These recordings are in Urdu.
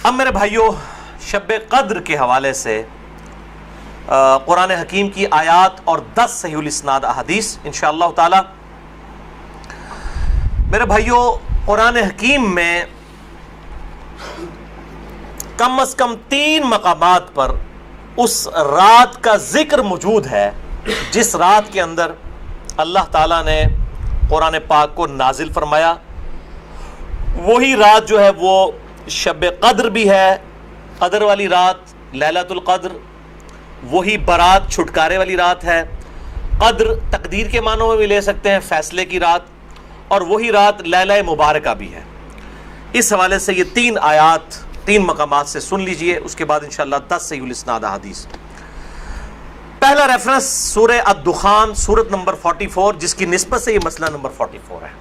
اب میرے بھائیوں، شب قدر کے حوالے سے قرآن حکیم کی آیات اور 10 صحیح الاسناد احادیث انشاءاللہ تعالی۔ میرے بھائیوں، قرآن حکیم میں کم از کم 3 مقامات پر اس رات کا ذکر موجود ہے جس رات کے اندر اللہ تعالیٰ نے قرآن پاک کو نازل فرمایا۔ وہی رات جو ہے وہ شب قدر بھی ہے، قدر والی رات، لیلۃ القدر۔ وہی برات، چھٹکارے والی رات ہے۔ قدر تقدیر کے معنوں میں بھی لے سکتے ہیں، فیصلے کی رات، اور وہی رات لیلہ مبارکہ بھی ہے۔ اس حوالے سے یہ 3 آیات 3 مقامات سے سن لیجئے، اس کے بعد انشاءاللہ 10 صحیح الاسناد احادیث۔ پہلا ریفرنس سورہ الدخان، سورت نمبر 44، جس کی نسبت سے یہ مسئلہ نمبر 44 ہے۔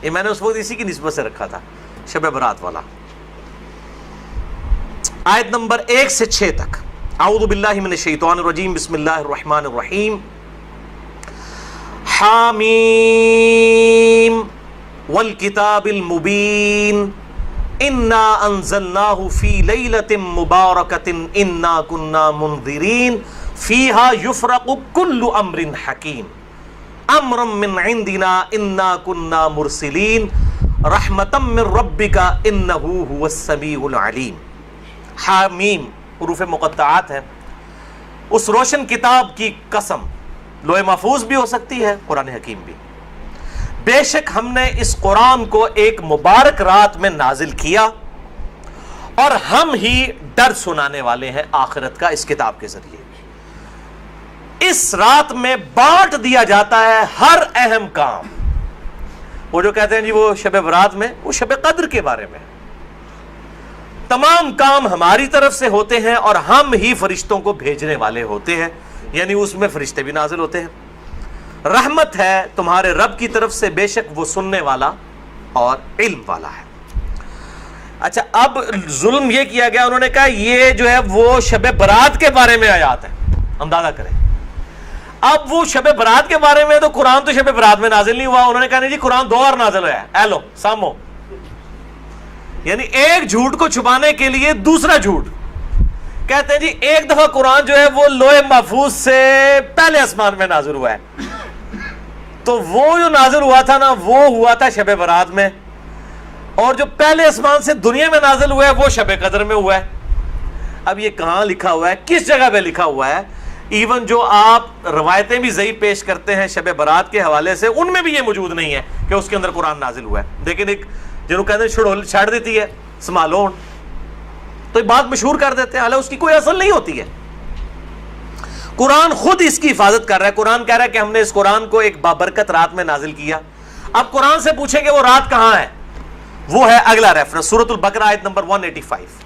یہ میں نے اس وقت اسی کی نسبت سے رکھا تھا، شب برات والا۔ آیت نمبر 1 سے 6 تک۔ اعوذ باللہ من الشیطان الرجیم، بسم اللہ الرحمن الرحیم۔ حامیم والکتاب المبین انا انزلناہ فی لیلۃ مبارکۃ انا کنا منذرین فیہا یفرق کل امر حکیم امرا من عندنا انا کنا مرسلین رحمتا من ربک انہ هو السمیع العلیم۔ حامیم حروف مقطعات ہیں۔ اس روشن کتاب کی قسم، لوح محفوظ بھی ہو سکتی ہے، قرآن حکیم بھی۔ بے شک ہم نے اس قرآن کو ایک مبارک رات میں نازل کیا، اور ہم ہی ڈر سنانے والے ہیں آخرت کا اس کتاب کے ذریعے۔ اس رات میں بانٹ دیا جاتا ہے ہر اہم کام۔ وہ جو کہتے ہیں جی وہ شب برات میں، وہ شب قدر کے بارے میں تمام کام ہماری طرف سے ہوتے ہیں، اور ہم ہی فرشتوں کو بھیجنے والے ہوتے ہیں، یعنی اس میں فرشتے بھی نازل ہوتے ہیں۔ رحمت ہے تمہارے رب کی طرف سے، بے شک وہ سننے والا اور علم والا ہے۔ اچھا، اب ظلم یہ کیا گیا، انہوں نے کہا یہ جو ہے وہ شب برات کے بارے میں آیات ہے، اندازہ کریں۔ اب وہ شب برات کے بارے میں، تو قرآن تو شب برات میں نازل نہیں ہوا، انہوں نے کہا نہیں جی قرآن 2 بار نازل ہوا ہے، ایلو سامو، یعنی ایک جھوٹ کو چھپانے کے لیے دوسرا جھوٹ۔ کہتے ہیں جی ایک دفعہ قرآن جو ہے وہ لوح محفوظ سے پہلے آسمان میں نازل ہوا ہے، تو وہ جو نازل ہوا تھا نا، وہ ہوا تھا شب برات میں، اور جو پہلے آسمان سے دنیا میں نازل ہوا ہے وہ شب قدر میں ہوا ہے۔ اب یہ کہاں لکھا ہوا ہے، کس جگہ پہ لکھا ہوا ہے؟ ایون جو آپ روایتیں بھی ضعیف پیش کرتے ہیں شب برات کے حوالے سے، ان میں بھی یہ موجود نہیں ہے کہ اس کے اندر قرآن نازل ہوا ہے۔ لیکن ایک جنہوں کہتے ہیں چھڑ دیتی ہے سمالون، تو یہ بات مشہور کر دیتے ہیں، حالانکہ اس کی کوئی اصل نہیں ہوتی ہے۔ قرآن خود اس کی حفاظت کر رہا ہے۔ قرآن کہہ رہا ہے کہ ہم نے اس قرآن کو ایک بابرکت رات میں نازل کیا۔ اب قرآن سے پوچھیں کہ وہ رات کہاں ہے، وہ ہے اگلا ریفرنس سورۃ البقرہ آیت نمبر 185۔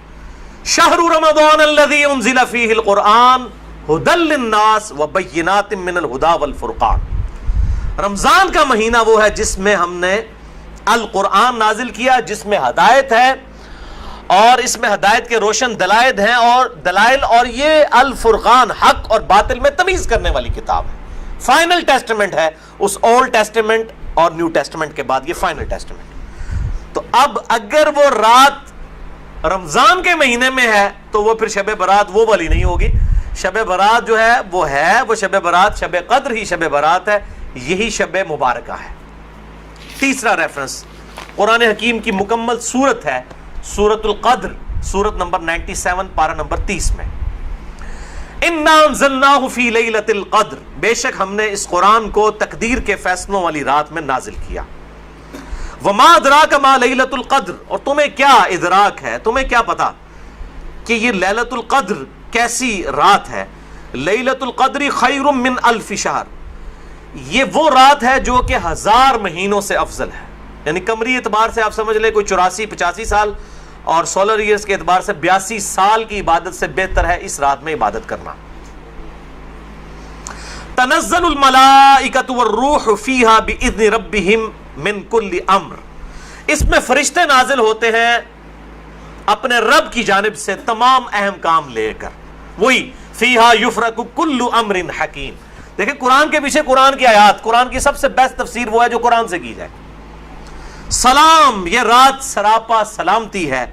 شہر رمضان الذی انزل فیہ القرآن ھدی للناس وبینات من الھدی والفرقان۔ رمضان کا مہینہ وہ ہے جس میں ہم نے القرآن نازل کیا، جس میں ہدایت ہے، اور اس میں ہدایت کے روشن دلائل ہیں، اور دلائل، اور یہ الفرقان حق اور باطل میں تمیز کرنے والی کتاب ہے۔ فائنل ٹیسٹمنٹ ہے، اس اولڈ ٹیسٹمنٹ اور نیو ٹیسٹمنٹ کے بعد یہ فائنل ٹیسٹمنٹ۔ تو اب اگر وہ رات رمضان کے مہینے میں ہے تو وہ پھر شب برات وہ والی نہیں ہوگی۔ شب برات جو ہے وہ شب برات، شب قدر ہی شب برات ہے، یہی شب مبارکہ ہے۔ تیسرا ریفرنس قرآن حکیم کی مکمل سورت ہے، سورۃ القدر، سورت نمبر 97، پارہ نمبر 30 میں۔ انا انزلناہ فی لیلۃ القدر، بے شک ہم نے اس قرآن کو تقدیر کے فیصلوں والی رات میں نازل کیا۔ وما ادراک ما لیلۃ القدر، اور تمہیں کیا ادراک ہے، تمہیں کیا پتا کہ یہ لیلۃ القدر کیسی رات ہے۔ لیلۃ القدر خیر من الف شہر، یہ وہ رات ہے جو کہ 1000 مہینوں سے افضل ہے، یعنی قمری اعتبار سے آپ سمجھ لیں کوئی 84-85 سال، اور سولر ایئرز کے اعتبار سے 82 سال کی عبادت سے بہتر ہے اس رات میں عبادت کرنا۔ تنزل الملائکۃ والروح فیہا باذن ربہم من کل امر، اس میں فرشتے نازل ہوتے ہیں اپنے رب کی جانب سے تمام اہم کام لے کر۔ وہی فیہا یفرق کل امر حکیم۔ دیکھیں قرآن کے پیچھے قرآن کی آیات، قرآن کی سب سے بیسٹ تفسیر وہ ہے جو قرآن سے کی جائے۔ سلام، یہ رات سراپا سلامتی ہے،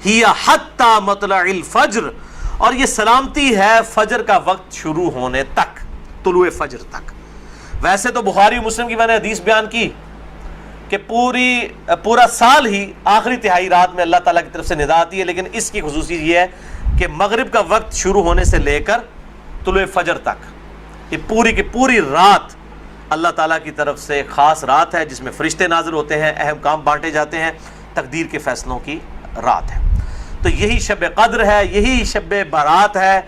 ہی حتی مطلع الفجر، اور یہ سلامتی ہے فجر کا وقت شروع ہونے تک، طلوع فجر تک۔ ویسے تو بخاری و مسلم کی میں نے حدیث بیان کی کہ پورا سال ہی آخری تہائی رات میں اللہ تعالیٰ کی طرف سے ندا آتی ہے، لیکن اس کی خصوصیت یہ ہے کہ مغرب کا وقت شروع ہونے سے لے کر طلوع فجر تک یہ پوری کی پوری رات اللہ تعالیٰ کی طرف سے ایک خاص رات ہے جس میں فرشتے نازل ہوتے ہیں، اہم کام بانٹے جاتے ہیں، تقدیر کے فیصلوں کی رات ہے۔ تو یہی شب قدر ہے، یہی شب برات ہے،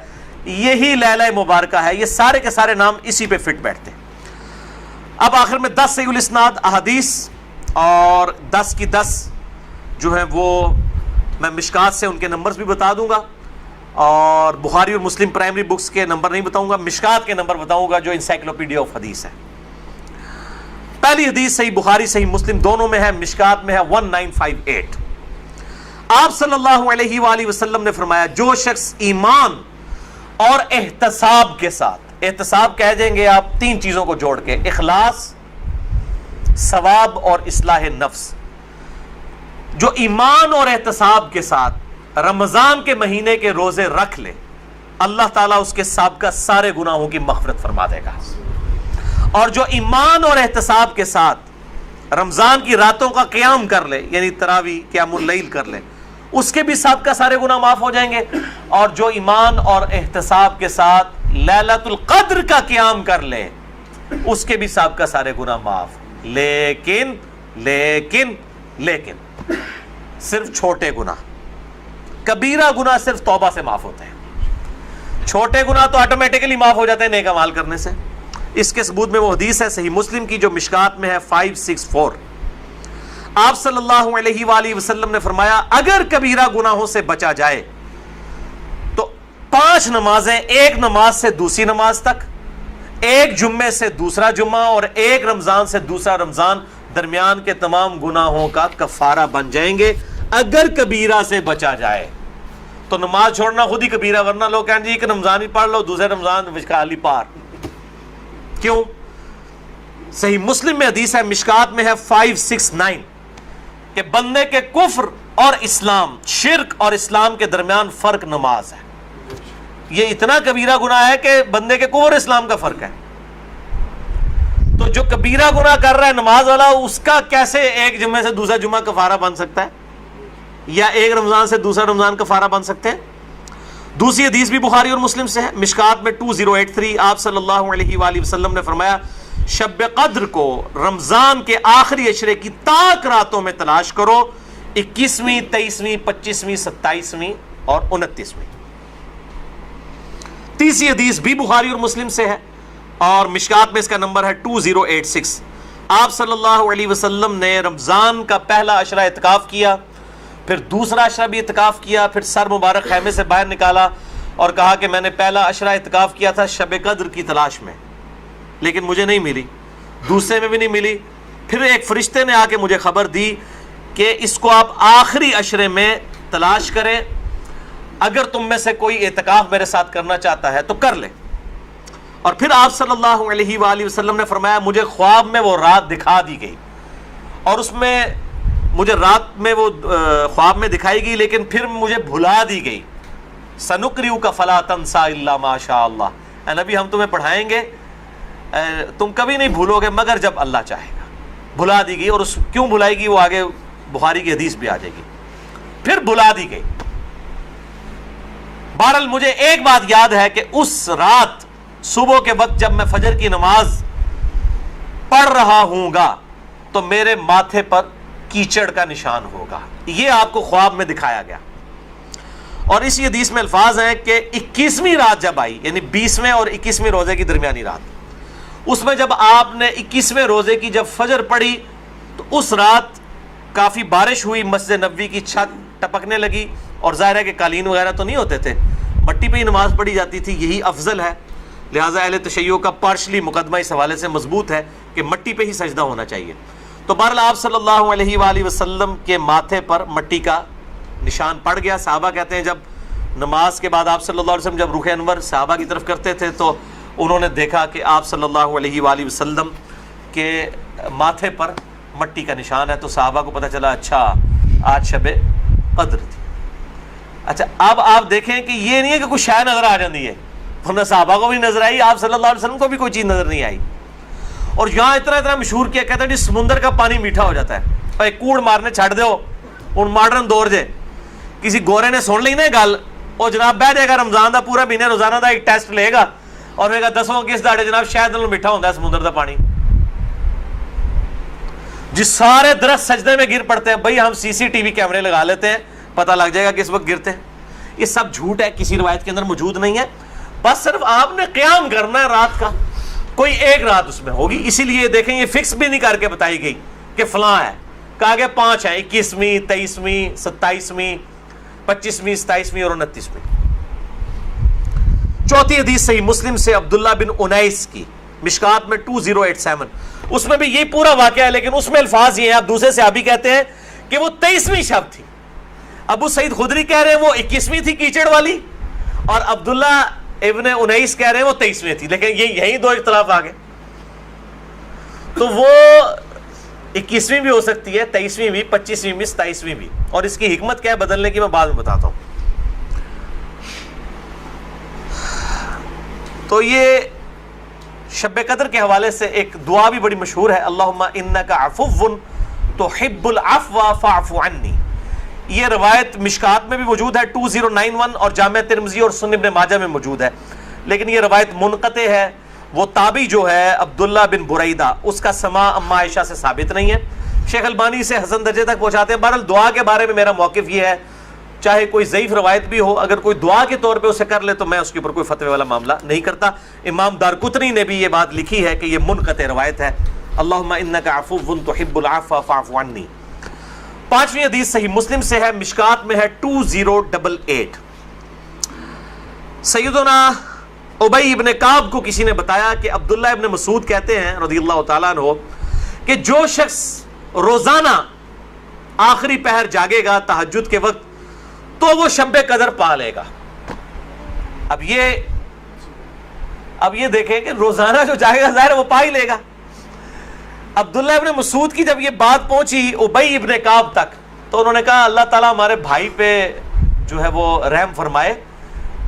یہی لیلہ مبارکہ ہے، یہ سارے کے سارے نام اسی پہ فٹ بیٹھتے ہیں۔ اب آخر میں 10 صحیح الاسناد احادیث اور 10 کی 10 جو ہیں وہ میں مشکات سے ان کے نمبرز بھی بتا دوں گا، اور بخاری اور مسلم پرائمری بکس کے نمبر نہیں بتاؤں گا، مشکات کے نمبر بتاؤں گا جو انسائکلوپیڈیا آف حدیث ہے۔ پہلی حدیث صحیح بخاری صحیح مسلم دونوں میں ہے، مشکات میں ہے 1958۔ آپ صلی اللہ علیہ وآلہ وسلم نے فرمایا جو شخص ایمان اور احتساب کے ساتھ، احتساب کہہ دیں گے آپ 3 چیزوں کو جوڑ کے، اخلاص، ثواب اور اصلاح نفس، جو ایمان اور احتساب کے ساتھ رمضان کے مہینے کے روزے رکھ لے، اللہ تعالیٰ اس کے سابقہ سارے گناہوں کی مغفرت فرما دے گا۔ اور جو ایمان اور احتساب کے ساتھ رمضان کی راتوں کا قیام کر لے، یعنی تراویح قیام اللیل کر لے، اس کے بھی سابقہ سارے گناہ معاف ہو جائیں گے۔ اور جو ایمان اور احتساب کے ساتھ لیلۃ القدر کا قیام کر لے، اس کے بھی سابقہ سارے گناہ معاف، لیکن صرف چھوٹے گناہ، کبیرہ گناہ صرف توبہ سے معاف ہوتے ہیں، چھوٹے گناہ تو آٹومیٹکلی معاف ہو جاتے ہیں نیک اعمال کرنے سے۔ اس کے ثبوت میں وہ حدیث ہے صحیح مسلم کی جو مشکات میں ہے 564۔ آپ صلی اللہ علیہ وآلہ وسلم نے فرمایا اگر کبیرہ گناہوں سے بچا جائے تو 5 نمازیں، ایک نماز سے دوسری نماز تک، ایک جمعے سے دوسرا جمعہ، اور ایک رمضان سے دوسرا رمضان، درمیان کے تمام گناہوں کا کفارہ بن جائیں گے اگر کبیرہ سے بچا جائے۔ تو نماز چھوڑنا خود ہی کبیرہ، ورنہ لوگ کہیں جی کہ رمضان ہی پڑھ لو، دوسرے رمضان وشکالی پار، کیوں؟ صحیح مسلم میں حدیث ہے، مشکات میں ہے 569 کہ بندے کے کفر اور اسلام، شرک اور اسلام کے درمیان فرق نماز ہے۔ یہ اتنا کبیرہ گناہ ہے کہ بندے کے کفر اور اسلام کا فرق ہے۔ تو جو کبیرہ گناہ کر رہا ہے نماز والا، اس کا کیسے ایک جمعے سے دوسرا جمعہ کفارہ بن سکتا ہے، یا ایک رمضان سے دوسرا رمضان کفارہ بن سکتے ہیں؟ دوسری حدیث بھی بخاری اور مسلم سے ہے، مشکات میں 2083۔ آپ صلی اللہ علیہ وآلہ وسلم نے فرمایا شب قدر کو رمضان کے آخری عشرے کی تاک راتوں میں تلاش کرو، 21ویں، 23ویں، 25ویں، 27ویں اور 29ویں۔ تیسری حدیث بھی بخاری اور مسلم سے ہے اور مشکات میں اس کا نمبر ہے 2086۔ آپ صلی اللہ علیہ وسلم نے رمضان کا پہلا عشرہ اعتکاف کیا، پھر دوسرا عشرہ بھی اعتکاف کیا، پھر سر مبارک خیمے سے باہر نکالا اور کہا کہ میں نے پہلا عشرہ اعتکاف کیا تھا شب قدر کی تلاش میں، لیکن مجھے نہیں ملی، دوسرے میں بھی نہیں ملی۔ پھر ایک فرشتے نے آ کے مجھے خبر دی کہ اس کو آپ آخری عشرے میں تلاش کریں، اگر تم میں سے کوئی اعتکاف میرے ساتھ کرنا چاہتا ہے تو کر لے۔ اور پھر آپ صلی اللہ علیہ وآلہ وسلم نے فرمایا مجھے خواب میں وہ رات دکھا دی گئی، اور اس میں مجھے رات میں وہ خواب میں دکھائی گئی لیکن پھر مجھے بھلا دی گئی۔ سنقرئک فلا تنسى الا ما شاء اللہ، اے نبی ہم تمہیں پڑھائیں گے، تم کبھی نہیں بھولو گے مگر جب اللہ چاہے گا۔ بھلا دی گئی، اور اس کیوں بھلائی گئی وہ آگے بخاری کی حدیث بھی آ جائے گی۔ پھر بھلا دی گئی۔ بہرحال مجھے ایک بات یاد ہے کہ اس رات صبح کے وقت جب میں فجر کی نماز پڑھ رہا ہوں گا تو میرے ماتھے پر کیچڑ کا نشان ہوگا، یہ آپ کو خواب میں دکھایا گیا۔ اور اسی حدیث میں الفاظ ہیں کہ 21ویں رات جب آئی، یعنی 20ویں اور 21ویں روزے کی درمیانی رات، اس میں جب آپ نے 21ویں روزے کی جب فجر پڑھی تو اس رات کافی بارش ہوئی، مسجد نبوی کی چھت ٹپکنے لگی، اور ظاہر ہے کہ قالین وغیرہ تو نہیں ہوتے تھے، مٹی پہ ہی نماز پڑھی جاتی تھی، یہی افضل ہے۔ لہٰذا اہل تشیع کا پارشلی مقدمہ اس حوالے سے مضبوط ہے کہ مٹی پہ ہی سجدہ ہونا چاہیے۔ تو بہرحال آپ صلی اللہ علیہ وآلہ وسلم کے ماتھے پر مٹی کا نشان پڑ گیا۔ صحابہ کہتے ہیں جب نماز کے بعد آپ صلی اللہ علیہ وسلم جب رخ انور صحابہ کی طرف کرتے تھے تو انہوں نے دیکھا کہ آپ صلی اللہ علیہ وآلہ وسلم کے ماتھے پر مٹی کا نشان ہے، تو صحابہ کو پتہ چلا اچھا آج شب قدر تھی۔ اچھا اب آپ دیکھیں کہ یہ نہیں ہے کہ کوئی شے نظر آ جاتی ہے، ورنہ صحابہ کو بھی نظر آئی، آپ صلی اللہ علیہ وسلم کو بھی کوئی چیز نظر نہیں آئی. اور یہاں اتنا مشہور کیا، کہتے ہیں جی سمندر کا پانی میٹھا ہو جاتا ہے، اور کوڑ مارنے چھڑ دو. ہوں ماڈرن دور جے کسی گورے نے سن لی نا گل، اور جناب بہ جائے گا رمضان دا پورا مہینے روزانہ دا ایک ٹیسٹ لے گا اور کہے گا دسو کس داڑے جناب شاید نالوں میٹھا ہوتا ہے سمندر دا پانی. جی سارے درخت سجدے میں گر پڑتے ہیں، بھائی ہم سی سی ٹی وی کیمرے لگا لیتے ہیں، پتہ لگ جائے گا کس وقت گرتے ہیں. یہ سب جھوٹ ہے، کسی روایت کے اندر موجود نہیں ہے. بس صرف آپ نے قیام کرنا ہے رات کا، کوئی ایک رات اس میں ہوگی. اسی لیے دیکھیں یہ فکس بھی نہیں کر کے بتائی گئی کہ فلاں ہے، کہا گیا 5 ہیں، 21ویں 23ویں 27ویں 25ویں 27ویں اور 29ویں. چوتھی حدیث صحیح مسلم سے عبداللہ بن انیس کی، مشکات میں 2087. اس میں بھی یہی پورا واقعہ ہے، لیکن اس میں الفاظ یہ ہیں، اب دوسرے صحابی کہتے ہیں کہ وہ 23ویں شب تھی. ابو سعید خدری کہہ رہے ہیں وہ 21ویں تھی کیچڑ والی، اور عبداللہ ابن انیس کہہ رہے ہیں وہ 23ویں تھی. لیکن یہی دو اختلاف آ گئے. تو وہ 21ویں بھی ہو سکتی ہے، 23ویں بھی، 25ویں بھی، 27ویں بھی. اور اس کی حکمت کیا ہے بدلنے کی میں بعد میں بتاتا ہوں. تو یہ شب قدر کے حوالے سے ایک دعا بھی بڑی مشہور ہے، اللہم انک عفو تحب العفو فاعف عنی. یہ روایت مشکات میں بھی موجود ہے 2091 اور جامع ترمذی اور سنن ابن ماجہ میں موجود ہے، لیکن یہ روایت منقطع ہے. وہ تابعی جو ہے عبداللہ بن بریدہ، اس کا سماع اما عائشہ سے ثابت نہیں ہے. شیخ البانی سے حسن درجے تک پہنچاتے ہیں. بہرحال دعا کے بارے میں میرا موقف یہ ہے، چاہے کوئی ضعیف روایت بھی ہو، اگر کوئی دعا کے طور پہ اسے کر لے تو میں اس کے اوپر کوئی فتوے والا معاملہ نہیں کرتا. امام دارقطنی نے بھی یہ بات لکھی ہے کہ یہ منقطع روایت ہے. اللہم انک عفو تحب العفو فاعف عنی. 5ویں حدیث صحیح مسلم سے ہے، مشکات میں ہے 2088. سیدنا ابی ابن کعب کو کسی نے بتایا کہ عبداللہ ابن مسعود کہتے ہیں رضی اللہ تعالیٰ عنہ کہ جو شخص روزانہ آخری پہر جاگے گا تہجد کے وقت تو وہ شب قدر پا لے گا. اب یہ دیکھیں کہ روزانہ جو جاگے گا ظاہر وہ پا ہی لے گا. عبداللہ ابن مسعود کی جب یہ بات پہنچی ابی ابن کعب تک تو انہوں نے کہا اللہ تعالیٰ ہمارے بھائی پہ جو ہے وہ رحم فرمائے.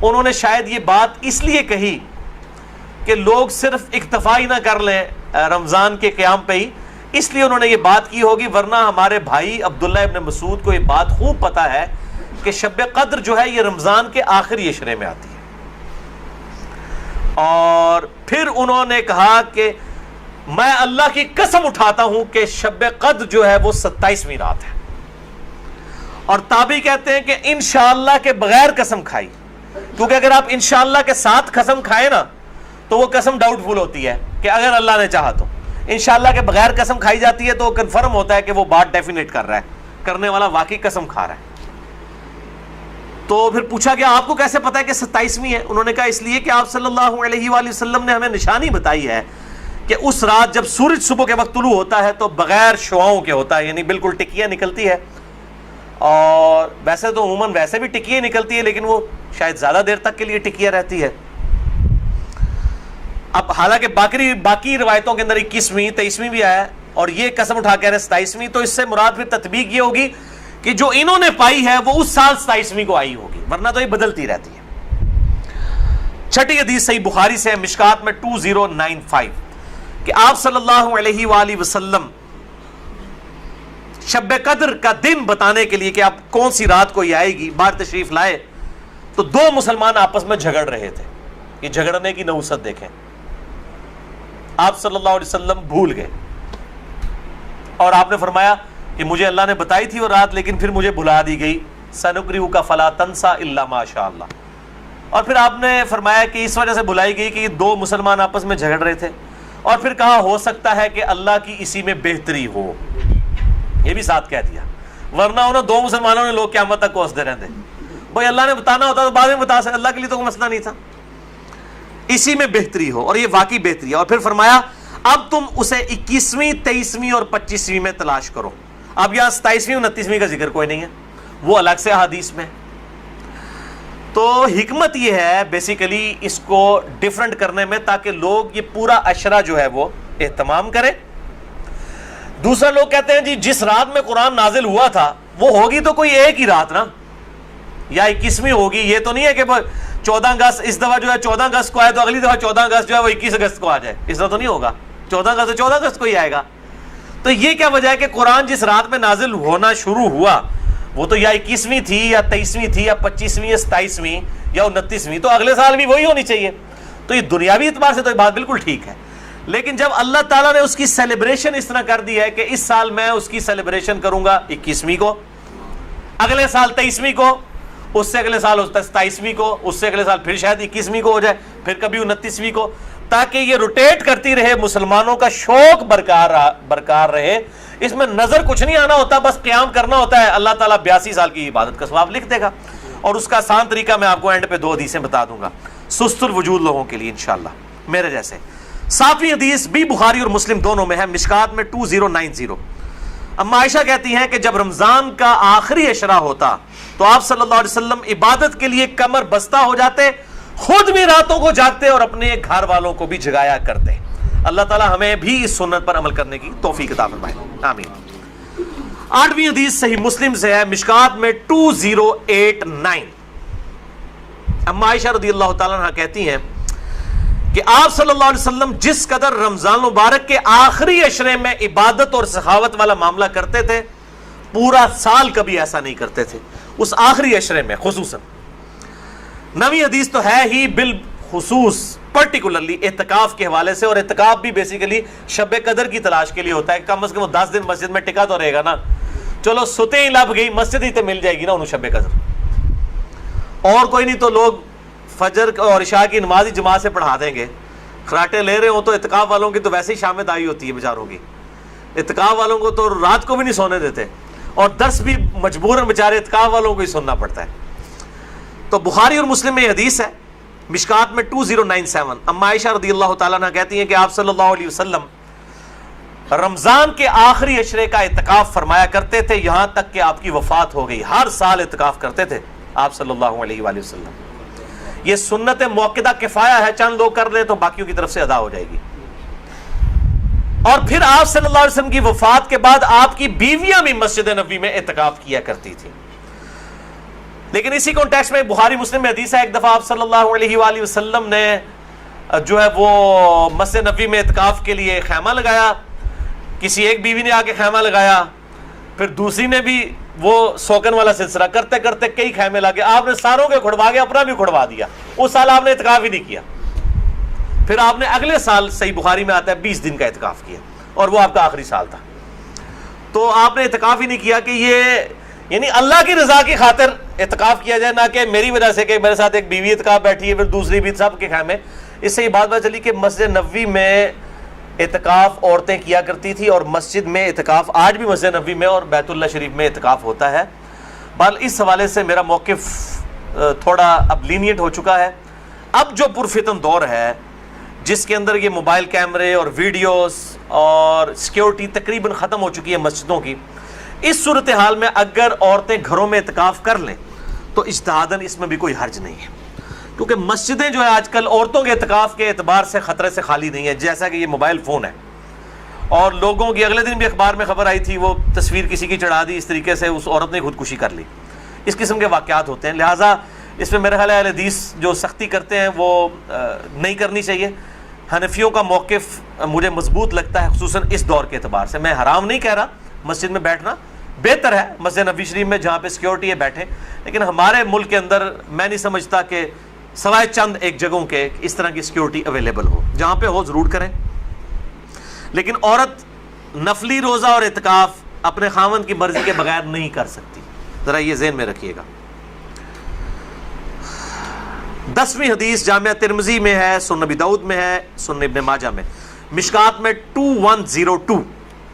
انہوں نے شاید یہ بات اس لیے کہی کہ لوگ صرف اکتفا ہی نہ کر لیں رمضان کے قیام پہ ہی، اس لیے انہوں نے یہ بات کی ہوگی، ورنہ ہمارے بھائی عبداللہ ابن مسعود کو یہ بات خوب پتہ ہے کہ شب قدر جو ہے یہ رمضان کے آخری عشرے میں آتی ہے. اور پھر انہوں نے کہا کہ میں اللہ کی قسم اٹھاتا ہوں کہ شب قدر جو ہے وہ 27ویں رات ہے. اور تابعی کہتے ہیں کہ انشاءاللہ کے بغیر قسم کھائی، کیونکہ اگر آپ انشاءاللہ کے ساتھ قسم کھائیں نا تو وہ قسم ڈاؤٹ فل ہوتی ہے کہ اگر اللہ نے چاہا تو. انشاءاللہ کے بغیر قسم کھائی جاتی ہے تو کنفرم ہوتا ہے کہ وہ بات ڈیفینیٹ کر رہا ہے، کرنے والا واقعی قسم کھا رہا ہے. تو پھر پوچھا کہ آپ کو کیسے پتا ہے کہ 27ویں ہے؟ انہوں نے کہا اس لیے کہ آپ صلی اللہ علیہ وآلہ وسلم نے ہمیں نشانی بتائی ہے کہ اس رات جب سورج صبح کے وقت طلوع ہوتا ہے تو بغیر شعاؤں کے ہوتا ہے، یعنی بالکل ٹکیاں نکلتی ہے. اور ویسے تو عموماً ویسے بھی ٹکیاں نکلتی ہے، لیکن وہ شاید زیادہ دیر تک کے لیے ٹکیاں رہتی ہے. اب حالانکہ باقی روایتوں کے اندر 21ویں 23ویں بھی آیا ہے، اور یہ قسم اٹھا کے 27ویں، تو اس سے مراد پھر تطبیق یہ ہوگی کہ جو انہوں نے پائی ہے وہ اس سال 27ویں کو آئی ہوگی، ورنہ تو یہ بدلتی رہتی ہے. 6ٹھی حدیث صحیح بخاری سے ہے، مشکات میں 2095 کہ آپ صلی اللہ علیہ وآلہ وسلم شب قدر کا دن بتانے کے لیے کہ آپ کون سی رات کو یہ آئے گی باہر تشریف لائے تو 2 مسلمان آپس میں جھگڑ رہے تھے. یہ جھگڑنے کی نحوست دیکھیں. آپ صلی اللہ علیہ وسلم بھول گئے اور آپ نے فرمایا کہ مجھے اللہ نے بتائی تھی وہ رات لیکن پھر مجھے بھلا دی گئی، سنقرئک فلا تنسى الا ما شاء اللہ. اور پھر آپ نے فرمایا کہ اس وجہ سے بھلائی گئی کہ یہ 2 مسلمان آپس میں جھگڑ رہے تھے، اور پھر کہا ہو سکتا ہے کہ اللہ کی اسی میں بہتری ہو، یہ بھی ساتھ کہہ دیا، ورنہ انہوں 2 مسلمانوں نے لوگ قیامت تک کوستے رہتے. بھائی اللہ نے بتانا ہوتا تو بعد میں بتا سکتے، اللہ کے لیے تو کوئی مسئلہ نہیں تھا، اسی میں بہتری ہو، اور یہ واقعی بہتری ہے. اور پھر فرمایا اب تم اسے 21ویں 23ویں اور 25ویں میں تلاش کرو. اب یہاں 27ویں 29ویں کا ذکر کوئی نہیں ہے، وہ الگ سے حدیث میں. تو حکمت یہ ہے بیسیکلی اس کو ڈیفرنٹ کرنے میں تاکہ لوگ یہ پورا عشرہ جو ہے وہ اہتمام کریں. دوسرا لوگ کہتے ہیں جی جس رات میں قرآن نازل ہوا تھا وہ ہوگی تو کوئی ایک ہی رات نا، یا 21ویں ہوگی. یہ تو نہیں ہے کہ 14 اگست اس دفعہ جو ہے 14 اگست کو آئے تو اگلی دفعہ 14 اگست جو ہے وہ 21 اگست کو آ جائے. اس طرح تو نہیں ہوگا. 14 اگست تو 14 اگست کو ہی آئے گا. تو یہ کیا وجہ ہے کہ قرآن جس رات میں نازل ہونا شروع ہوا وہ تو یا 21ویں تھی یا 23ویں تھی یا 25ویں یا 27ویں یا 29ویں, تو اگلے سال بھی وہی ہونی چاہیے. تو یہ دنیاوی اعتبار سے تو یہ بات بالکل ٹھیک ہے. لیکن جب اللہ تعالیٰ نے اس کی سیلیبریشن اس طرح کر دی ہے کہ اس سال میں اس کی سیلیبریشن کروں گا 21ویں کو, اگلے سال 23ویں کو, اس سے اگلے سال 27ویں کو, اس سے اگلے سال پھر شاید 21ویں کو ہو جائے, پھر کبھی 29ویں کو, تاکہ یہ روٹیٹ کرتی رہے, مسلمانوں کا شوق برقرار رہے. اس میں نظر کچھ نہیں آنا ہوتا, بس قیام کرنا ہوتا ہے. اللہ تعالیٰ 82 سال کی عبادت کا ثواب لکھ دے گا. اور اس کا آسان طریقہ میں آپ کو اینڈ پہ 2 حدیثیں بتا دوں گا سست الوجود لوگوں کے لیے انشاءاللہ میرے جیسے. 7ویں حدیث بھی بخاری اور مسلم دونوں میں ہے, مشکات میں 2090. اما عائشہ کہتی ہیں کہ جب رمضان کا آخری عشرہ ہوتا تو آپ صلی اللہ علیہ وسلم عبادت کے لیے کمر بستہ ہو جاتے, خود بھی راتوں کو جاگتے اور اپنے گھر والوں کو بھی جگایا کرتے. اللہ تعالی ہمیں بھی اس سنت پر عمل کرنے کی توفیق عطا فرمائے, آمین. 8ویں حدیث صحیح مسلم سے ہے, مشکات میں 2089. اما عائشہ رضی اللہ تعالیٰ عنہ کہتی ہیں کہ آپ صلی اللہ علیہ وسلم جس قدر رمضان مبارک کے آخری عشرے میں عبادت اور سخاوت والا معاملہ کرتے تھے, پورا سال کبھی ایسا نہیں کرتے تھے, اس آخری عشرے میں خصوصاً. 9ویں حدیث تو ہے ہی بالخصوص پرٹیکولرلی اعتکاف کے حوالے سے, اور اعتکاف بھی بیسیکلی شب قدر کی تلاش کے لیے ہوتا ہے. کم از کم 10 دن مسجد میں ٹکا تو رہے گا نا. چلو ستے ہی لب گئی, مسجد ہی تو مل جائے گی نا انہوں شب قدر, اور کوئی نہیں تو لوگ فجر اور عشاء کی نماز ہی جماعت سے پڑھا دیں گے. خراٹے لے رہے ہوں تو اعتکاف والوں کی تو ویسے ہی شامت آئی ہوتی ہے بیچاروں کی. اعتکاف والوں کو تو رات کو بھی نہیں سونے دیتے, اور درس بھی مجبوراً بیچارے اعتکاف والوں کو ہی سننا پڑتا ہے. تو بخاری اور مسلم میں حدیث ہے, مشکات میں 2097. اما عائشہ رضی اللہ تعالیٰ عنہ کہتی ہیں کہ آپ صلی اللہ علیہ وسلم رمضان کے آخری عشرے کا اعتکاف فرمایا کرتے تھے یہاں تک کہ آپ کی وفات ہو گئی. ہر سال اعتکاف کرتے تھے آپ صلی اللہ علیہ وآلہ وسلم. یہ سنت موقدہ کفایہ ہے, چند لوگ کر لیں تو باقیوں کی طرف سے ادا ہو جائے گی. اور پھر آپ صلی اللہ علیہ وسلم کی وفات کے بعد آپ کی بیویاں بھی مسجد نبوی میں اعتکاف کیا کرتی تھی. لیکن اسی کانٹیکسٹ میں بخاری مسلم میں حدیث ہے, ایک دفعہ آپ صلی اللہ علیہ وآلہ وسلم نے جو ہے وہ مسجد نبوی میں اعتکاف کے لیے خیمہ لگایا. کسی ایک بیوی نے آ کے خیمہ لگایا, پھر دوسری نے بھی وہ سوکن والا سلسلہ کرتے کرتے کئی خیمے لگے. آپ نے ساروں کے کھڑوا کے اپنا بھی کھڑوا دیا. اس سال آپ نے اعتکاف ہی نہیں کیا. پھر آپ نے اگلے سال صحیح بخاری میں آتا ہے 20 دن کا اعتکاف کیا, اور وہ آپ کا آخری سال تھا. تو آپ نے اعتکاف ہی نہیں کیا کہ یہ یعنی اللہ کی رضا کی خاطر اعتکاف کیا جائے, نہ کہ میری وجہ سے کہ میرے ساتھ ایک بیوی اعتکاف بیٹھی ہے پھر دوسری بھی, سب کے خیمے. اس سے یہ بات پتہ چلی کہ مسجد نبوی میں اعتکاف عورتیں کیا کرتی تھی, اور مسجد میں اعتکاف آج بھی مسجد نبوی میں اور بیت اللہ شریف میں اعتکاف ہوتا ہے. بہرحال اس حوالے سے میرا موقف تھوڑا اب لینیٹ ہو چکا ہے. اب جو پرفتن دور ہے جس کے اندر یہ موبائل کیمرے اور ویڈیوز اور سیکیورٹی تقریباً ختم ہو چکی ہے مسجدوں کی, اس صورتحال میں اگر عورتیں گھروں میں اعتکاف کر لیں تو اجتہاداً اس میں بھی کوئی حرج نہیں ہے, کیونکہ مسجدیں جو ہے آج کل عورتوں کے اعتکاف کے اعتبار سے خطرے سے خالی نہیں ہے. جیسا کہ یہ موبائل فون ہے, اور لوگوں کی اگلے دن بھی اخبار میں خبر آئی تھی, وہ تصویر کسی کی چڑھا دی, اس طریقے سے اس عورت نے خودکشی کر لی. اس قسم کے واقعات ہوتے ہیں. لہٰذا اس میں میرے خیال ہے حدیث جو سختی کرتے ہیں وہ نہیں کرنی چاہیے. حنفیوں کا موقف مجھے مضبوط لگتا ہے, خصوصاً اس دور کے اعتبار سے. میں حرام نہیں کہہ رہا, مسجد میں بیٹھنا بہتر ہے, مسجد نبوی شریف میں جہاں پہ سیکیورٹی ہے بیٹھیں, لیکن ہمارے ملک کے اندر میں نہیں سمجھتا کہ سوائے چند ایک جگہوں کے اس طرح کی سیکیورٹی اویلیبل ہو. جہاں پہ ہو ضرور کریں. لیکن عورت نفلی روزہ اور اعتکاف اپنے خاوند کی مرضی کے بغیر نہیں کر سکتی, ذرا یہ ذہن میں رکھیے گا. 10ویں حدیث جامعہ ترمذی میں ہے, سنن ابی داؤد میں ہے, سنن ابن ماجہ میں, مشکات میں 2102.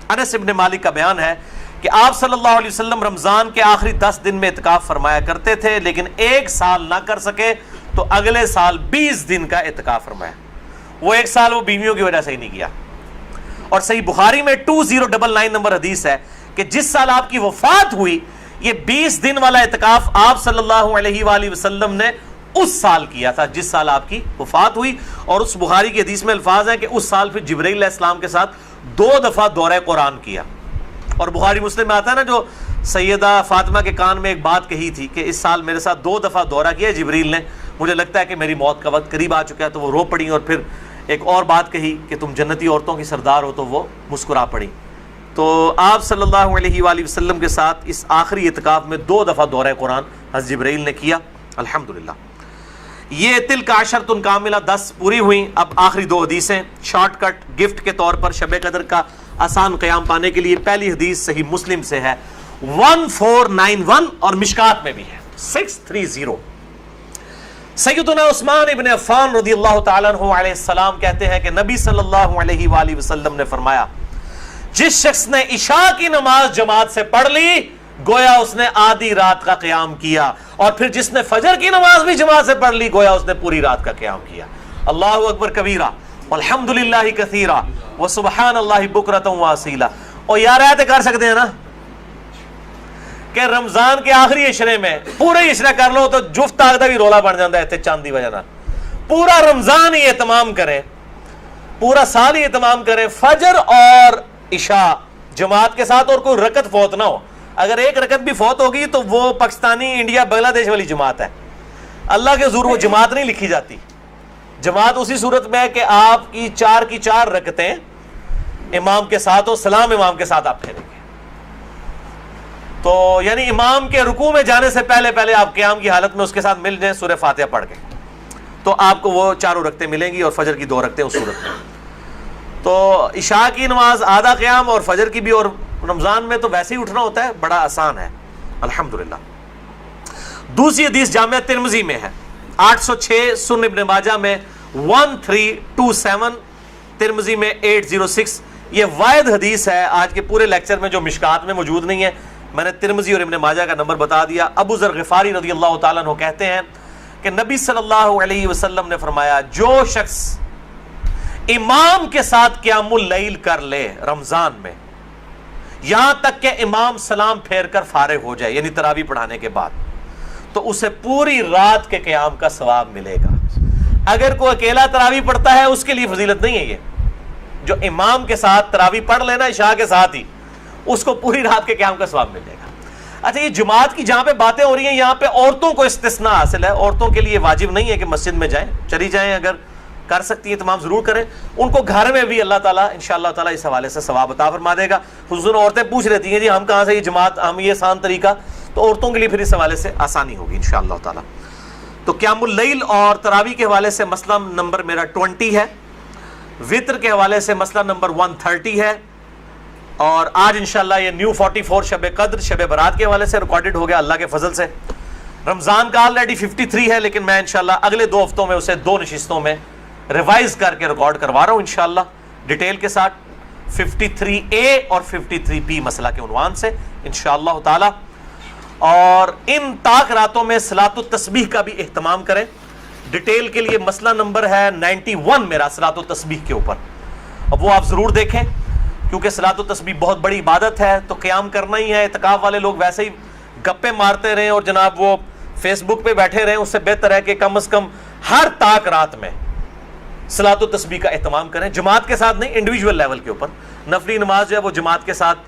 انس ابن مالک کا بیان ہے کہ آپ صلی اللہ علیہ وسلم رمضان کے آخری 10 دن میں اعتکاف فرمایا کرتے تھے, لیکن ایک سال نہ کر سکے تو اگلے سال 20 دن کا اعتکاف فرمایا. وہ ایک سال وہ بیویوں کی وجہ سے ہی نہیں کیا. اور صحیح بخاری میں 2099 نمبر حدیث ہے کہ جس سال آپ کی وفات ہوئی یہ 20 دن والا اعتکاف آپ صلی اللہ علیہ وآلہ وسلم نے اس سال کیا تھا جس سال آپ کی وفات ہوئی. اور اس بخاری کی حدیث میں الفاظ ہیں کہ اس سال پھر جبرائیل علیہ السلام کے ساتھ 2 دفعہ دورہ قرآن کیا. اور بخاری مسلم میں آتا ہے نا, جو سیدہ فاطمہ کے کان میں ایک بات کہی تھی کہ اس سال میرے ساتھ 2 دفعہ دورہ کیا جبریل نے، مجھے لگتا ہے کہ میری موت کا وقت قریب آ چکا ہے، تو وہ رو پڑی، اور پھر ایک اور بات کہی کہ تم جنتی عورتوں کی سردار ہو، تو وہ مسکرا پڑی۔ تو آپ صلی اللہ علیہ وآلہ وسلم کے ساتھ اس آخری اعتکاف میں 2 دفعہ دورہ قرآن حضرت جبرائیل نے کیا الحمدللہ۔ یہ تلک عشرۃ کاملہ 10 پوری ہوئیں۔ اب آخری 2 حدیثیں شارٹ کٹ گفٹ کے طور پر شب قدر کا آسان قیام پانے کے لیے۔ پہلی حدیث صحیح مسلم سے ہے 1491 اور مشکات میں بھی ہے 630۔ سیدنا عثمان ابن عفان رضی اللہ تعالیٰ عنہ علیہ السلام کہتے ہیں کہ نبی صلی اللہ علیہ وآلہ وسلم نے فرمایا، جس شخص نے عشاء کی نماز جماعت سے پڑھ لی گویا اس نے آدھی رات کا قیام کیا، اور پھر جس نے فجر کی نماز بھی جماعت سے پڑھ لی گویا اس نے پوری رات کا قیام کیا۔ اللہ اکبر کبیرہ والحمدللہ کثیرہ وسبحان اللہ بکرۃ واصیلہ۔ اور یار ایتے کر سکتے ہیں نا کہ رمضان کے آخری عشرے میں پورے عشرہ کر لو تو جفت تاک دا بھی رولا بن جاتا ہے تے چاند دی وجہ نال۔ پورا رمضان ہی اہتمام کریں، پورا سال ہی اہتمام کریں، فجر اور عشاء جماعت کے ساتھ، اور کوئی رکعت فوت نہ ہو۔ اگر ایک رکعت بھی فوت ہوگی تو وہ پاکستانی انڈیا بنگلہ دیش والی جماعت ہے، اللہ کے حضور وہ جماعت نہیں لکھی جاتی۔ جماعت اسی صورت میں ہے کہ آپ کی 4 کی 4 رکعتیں امام کے ساتھ ہو، سلام امام کے ساتھ آپ پھیریں گے، تو یعنی امام کے رکوع میں جانے سے پہلے پہلے آپ قیام کی حالت میں اس کے ساتھ مل جائیں سورہ فاتحہ پڑھ کے، تو آپ کو وہ 4 رکعتیں ملیں گی، اور فجر کی 2 رکعتیں اس صورت میں۔ تو عشاء کی نماز آدھا قیام اور فجر کی بھی، اور رمضان میں تو ویسے ہی اٹھنا ہوتا ہے، بڑا آسان ہے الحمدللہ۔ دوسری حدیث جامعہ ترمذی میں ہے 806، سنن ابن ماجہ میں 1327، ترمذی میں 806۔ یہ واحد حدیث ہے آج کے پورے لیکچر میں جو مشکات میں موجود نہیں ہے، میں نے ترمذی اور ابن ماجہ کا نمبر بتا دیا۔ ابو ذر غفاری رضی اللہ تعالیٰ عنہ کہتے ہیں کہ نبی صلی اللہ علیہ وسلم نے فرمایا، جو شخص امام کے ساتھ قیام اللیل کر لے رمضان میں یہاں تک کہ امام سلام پھیر کر فارغ ہو جائے، یعنی تراویح پڑھانے کے بعد، تو اسے پوری رات کے قیام کا ثواب ملے گا۔ اگر کوئی اکیلا تراویح پڑھتا ہے اس کے لیے فضیلت نہیں ہے، یہ جو امام کے ساتھ تراویح پڑھ لینا عشاء کے ساتھ ہی، اس کو پوری رات کے قیام کا ثواب مل جائے گا۔ اچھا، یہ جماعت کی جہاں پہ باتیں ہو رہی ہیں یہاں پہ عورتوں کو استثناء حاصل ہے، عورتوں کے لیے واجب نہیں ہے کہ مسجد میں جائیں، چلی جائیں، اگر کر سکتی ہیں تمام ضرور کریں، ان کو گھر میں بھی اللہ تعالیٰ انشاءاللہ تعالیٰ اس حوالے سے ثواب عطا فرما دے گا۔ خصوصاً عورتیں پوچھ رہتی ہیں جی ہم کہاں سے یہ جماعت، ہم یہ آسان طریقہ، تو عورتوں کے لیے پھر اس حوالے سے آسانی ہوگی انشاءاللہ تعالیٰ۔ تو قیام اللیل اور تراویح کے حوالے سے مسئلہ نمبر میرا 20 ہے، وطر کے حوالے سے مسئلہ نمبر 130 ہے، اور آج انشاءاللہ یہ نیو 44 شب قدر شب برات کے حوالے سے ریکارڈڈ ہو گیا اللہ کے فضل سے۔ رمضان کا آلریڈی 53 ہے، لیکن میں انشاءاللہ اگلے 2 ہفتوں میں اسے 2 نشستوں میں ریوائز کر کے ریکارڈ کروا رہا ہوں انشاءاللہ ڈیٹیل کے ساتھ، 53A اور 53B مسئلہ کے عنوان سے انشاءاللہ تعالی۔ اور ان طاق راتوں میں صلاۃ التسبیح کا بھی اہتمام کریں۔ ڈیٹیل کے لیے مسئلہ نمبر ہے 91 میرا صلاۃ التسبیح کے اوپر، اب وہ آپ ضرور دیکھیں، کیونکہ صلاۃ التسبیح بہت بڑی عبادت ہے، تو قیام کرنا ہی ہے۔ اعتکاف والے لوگ ویسے ہی گپے مارتے رہیں اور جناب وہ فیس بک پہ بیٹھے رہیں، اس سے بہتر ہے کہ کم از کم ہر طاق رات میں صلاۃ التسبیح کا اہتمام کریں، جماعت کے ساتھ نہیں، انڈیویجول لیول کے اوپر۔ نفلی نماز جو ہے وہ جماعت کے ساتھ،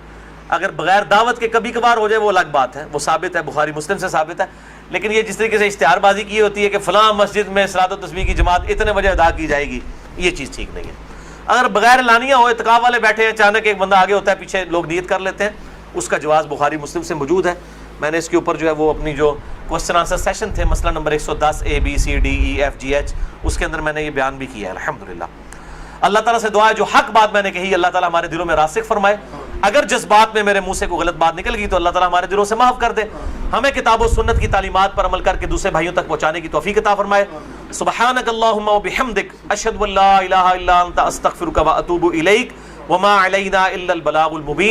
اگر بغیر دعوت کے کبھی کبھار ہو جائے وہ الگ بات ہے، وہ ثابت ہے، بخاری مسلم سے ثابت ہے، لیکن یہ جس طریقے سے اشتہار بازی کی ہوتی ہے کہ فلاں مسجد میں صلاۃ التسبیح کی جماعت اتنے بجے ادا کی جائے گی، یہ چیز ٹھیک نہیں ہے۔ اگر بغیر اعلانیہ ہو، اعتکاف والے بیٹھے ہیں، اچانک ایک بندہ آگے ہوتا ہے، پیچھے لوگ نیت کر لیتے ہیں، اس کا جواز بخاری مسلم سے موجود ہے۔ میں نے اس کے اوپر جو ہے وہ اپنی جو کوسچن آنسر سیشن تھے، مسئلہ نمبر 110 ABCDEFGH، اس کے اندر میں نے یہ بیان بھی کیا ہے الحمدللہ۔ اللہ تعالیٰ سے دعا ہے جو حق بات میں نے کہی اللہ تعالیٰ ہمارے دلوں میں راسخ فرمائے، اگر جذبات میں میرے منہ سے کوئی غلط بات نکل گئی تو اللہ تعالیٰ ہمارے دلوں سے معاف کر دے، ہمیں کتاب و سنت کی تعلیمات پر عمل کر کے دوسرے بھائیوں تک پہنچانے کی توفیق عطا فرمائے۔ سبحانک اللہم و بحمدک، اشہد ان لا الہ الا انت، استغفرک و اتوب الیک، وما علینا الا البلاغ المبین۔